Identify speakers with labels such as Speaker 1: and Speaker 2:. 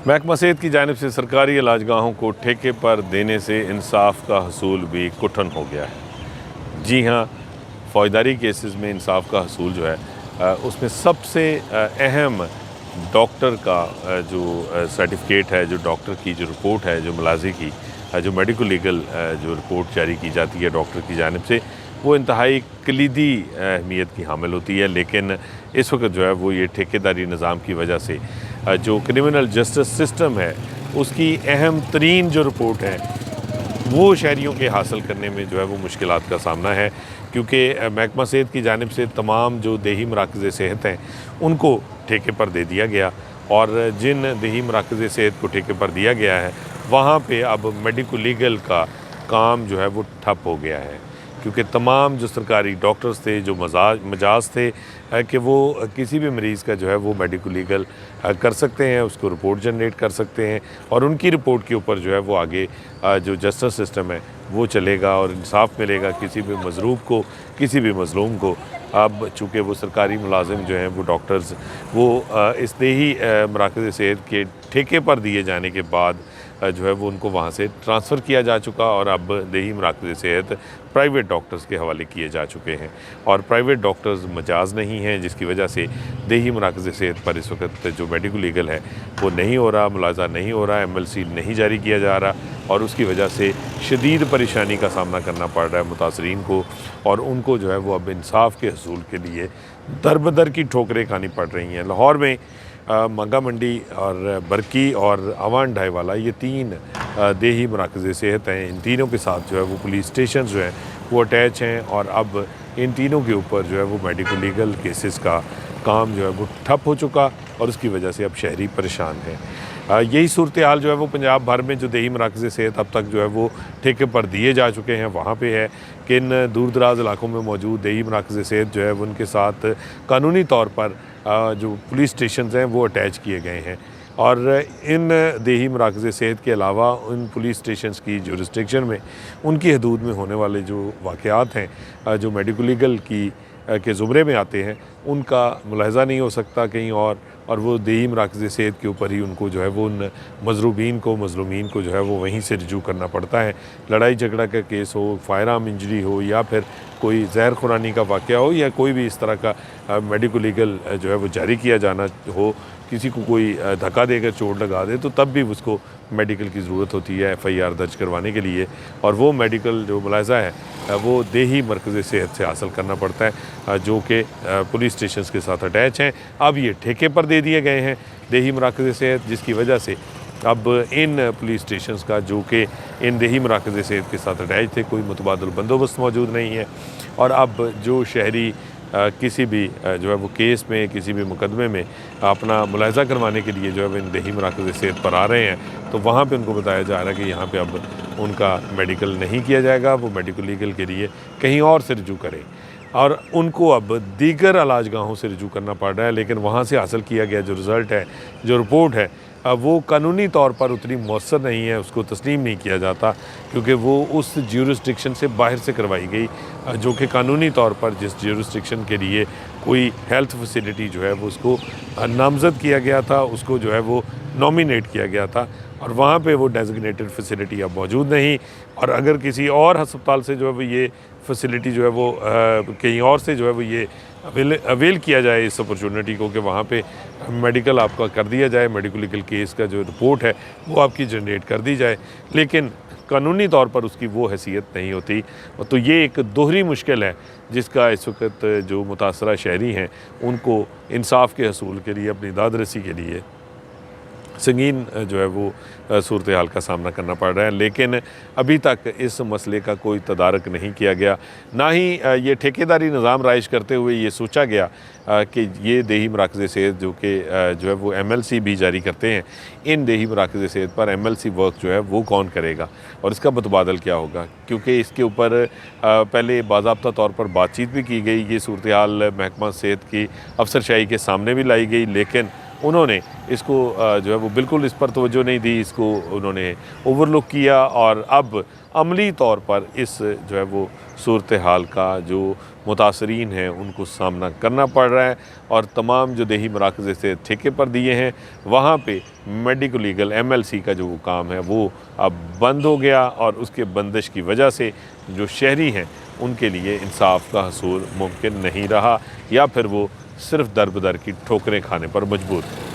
Speaker 1: महकमा सेहत की जानिब से सरकारी इलाजगाहों को ठेके पर देने से इंसाफ का हसूल भी कुठन हो गया है। जी हाँ, फ़ौजदारी केसेस में इंसाफ का हसूल जो है उसमें सबसे अहम डॉक्टर का जो सर्टिफिकेट है, जो डॉक्टर की जो रिपोर्ट है, जो मुलाज़े की जो मेडिको लीगल जो रिपोर्ट जारी की जाती है डॉक्टर की जानिब से, वो इंतहाई कलीदी अहमियत की हामिल होती है। लेकिन इस वक्त जो है वो ये ठेकेदारी निज़ाम की वजह से जो क्रिमिनल जस्टिस सिस्टम है उसकी अहम तरीन जो रिपोर्ट है वो शहरियों के हासिल करने में जो है वो मुश्किलात का सामना है, क्योंकि महकमा सेहत की जानिब से तमाम जो देही मराकज़ सेहत हैं उनको ठेके पर दे दिया गया, और जिन देही मराकज़ सेहत को ठेके पर दिया गया है वहाँ पे अब मेडिको लीगल का काम जो है वो ठप हो गया है, क्योंकि तमाम जो सरकारी डॉक्टर्स थे जो मजाज थे कि वो किसी भी मरीज़ का जो है वो मेडिको लीगल कर सकते हैं, उसको रिपोर्ट जनरेट कर सकते हैं, और उनकी रिपोर्ट के ऊपर जो है वो आगे जो जस्टिस सिस्टम है वो चलेगा और इंसाफ मिलेगा किसी भी मज़लूम को, किसी भी मज़लूम को। अब चूँकि वो सरकारी मुलाजिम जो हैं वो डॉक्टर्स वो इस देही मराकज़ सेहत के ठेके पर दिए जाने के बाद जो है वो उनको वहाँ से ट्रांसफ़र किया जा चुका, और अब देही मराकज़ सेहत प्राइवेट डॉक्टर्स के हवाले किए जा चुके हैं, और प्राइवेट डॉक्टर्स मजाज नहीं हैं, जिसकी वजह से देही मराकज़ सेहत पर इस वक्त जो मेडिको लीगल है वो नहीं हो रहा, मुलाजा नहीं हो रहा, MLC नहीं जारी किया जा रहा, और उसकी वजह से शदीद परेशानी का सामना करना पड़ रहा है मुतासरीन को, और उनको जो है वो अब इंसाफ के हसूल के लिए दर बदर की ठोकरें खानी पड़ रही हैं। लाहौर में मंगा मंडी और बरकी और अवान ढाईवाला ये तीन देही मराकज़ सेहत हैं। इन तीनों के साथ जो है वो पुलिस स्टेशन जो हैं वो अटैच हैं, और अब इन तीनों के ऊपर जो है वो मेडिको लीगल केसेस का काम जो है वो ठप हो चुका, और उसकी वजह से अब शहरी परेशान हैं। यही सूरत हाल जो है वो पंजाब भर में जो देही मराकज़ सेहत अब तक जो है वो ठेके पर दिए जा चुके हैं वहाँ पे है कि इन दूर दराज इलाकों में मौजूद देही मराकज़ सेहत जो है वो उनके साथ कानूनी तौर पर जो पुलिस स्टेशन हैं वो अटैच किए गए हैं, और इन देही मराकज़ सेहत के अलावा उन पुलिस स्टेशंस की जुरिस्डिक्शन में उनकी हदूद में होने वाले जो वाक़यात हैं जो मेडिको लीगल की के ज़ुमरे में आते हैं उनका मुलाहज़ा नहीं हो सकता कहीं और वो देही मराकज़ सेहत के ऊपर ही उनको जो है वो उन मज़लूमीन को जो है वो वहीं से रजू करना पड़ता है। लड़ाई झगड़ा का केस हो, फायर आर्म इंजरी हो, या फिर कोई जहर खुरानी का वाक़या हो, या कोई भी इस तरह का मेडिको लीगल जो है वो जारी किया जाना हो, किसी को कोई धक्का देकर चोट लगा दे तो तब भी उसको मेडिकल की ज़रूरत होती है FIR दर्ज करवाने के लिए, और वो मेडिकल जो मुलाहज़ा है वो देही मरकज़ सेहत से हासिल करना पड़ता है जो कि पुलिस स्टेशन के साथ अटैच हैं। अब ये ठेके पर दे दिए गए हैं देही मराकज़ सेहत, जिसकी वजह से अब इन पुलिस स्टेशन का जो कि इन देही मराकज़ सेहत के साथ अटैच थे कोई मुतबादल बंदोबस्त मौजूद नहीं है, और अब जो शहरी किसी भी जो है वो केस में, किसी भी मुकदमे में अपना मुलाहज़ा करवाने के लिए जो है इन देही मराकज़ सेहत पर आ रहे हैं तो वहाँ पे उनको बताया जा रहा है कि यहाँ पे अब उनका मेडिकल नहीं किया जाएगा, वो मेडिको लीगल के लिए कहीं और से रजू करें, और उनको अब दीगर इलाजगाहों से रजू करना पड़ रहा है। लेकिन वहाँ से हासिल किया गया जो रिज़ल्ट है, जो रिपोर्ट है, वो कानूनी तौर पर उतनी मौसर नहीं है, उसको तस्लीम नहीं किया जाता, क्योंकि वो उस ज्यूरिस्डिक्शन से बाहर से करवाई गई जो कि कानूनी तौर पर जिस ज्यूरिस्डिक्शन के लिए कोई हेल्थ फैसिलिटी जो है वो उसको नामज़द किया गया था, उसको जो है वो नॉमिनेट किया गया था, और वहाँ पे वो डेजिग्नेटेड फैसिलिटी अब मौजूद नहीं। और अगर किसी और हस्पताल से जो है वो ये फैसिलिटी जो है वो कहीं और से जो है वो ये अवेल किया जाए इस अपॉर्चुनिटी को कि वहाँ पे मेडिकल आपका कर दिया जाए, मेडिको लीगल केस का जो रिपोर्ट है वो आपकी जनरेट कर दी जाए, लेकिन कानूनी तौर पर उसकी वो हैसियत नहीं होती। तो ये एक दोहरी मुश्किल है जिसका इस वक्त जो मुतासरा शहरी हैं उनको इंसाफ के हसूल के लिए, अपनी दाद रसी के लिए संगीन जो है वो सूरत हाल का सामना करना पड़ रहा है। लेकिन अभी तक इस मसले का कोई तदारक नहीं किया गया, ना ही ये ठेकेदारी निज़ाम राइज करते हुए ये सोचा गया कि ये देही मराकज़ सेहत जो कि जो है वो MLC भी जारी करते हैं, इन देही मराकज़ सेहत पर MLC वर्क जो है वो कौन करेगा और इसका मुतबादल क्या होगा, क्योंकि इसके ऊपर पहले बाज़ाब्ता तौर पर बातचीत भी की गई, ये सूरत हाल महकमा सेहत की अफसरशाही के सामने भी लाई गई, लेकिन उन्होंने इसको जो है वो बिल्कुल इस पर तवज्जो नहीं दी, इसको उन्होंने ओवरलुक किया और अब अमली तौर पर इस जो है वो सूरत हाल का जो मुतासरीन हैं उनको सामना करना पड़ रहा है। और तमाम जो देही मराकज़ से ठेके पर दिए हैं वहाँ पे मेडिको लीगल MLC का जो वो काम है वो अब बंद हो गया और उसके बंदिश की वजह से जो शहरी हैं उनके लिए इंसाफ का हसूल मुमकिन नहीं रहा, या फिर वो सिर्फ दर बदर की ठोकरें खाने पर मजबूर थे।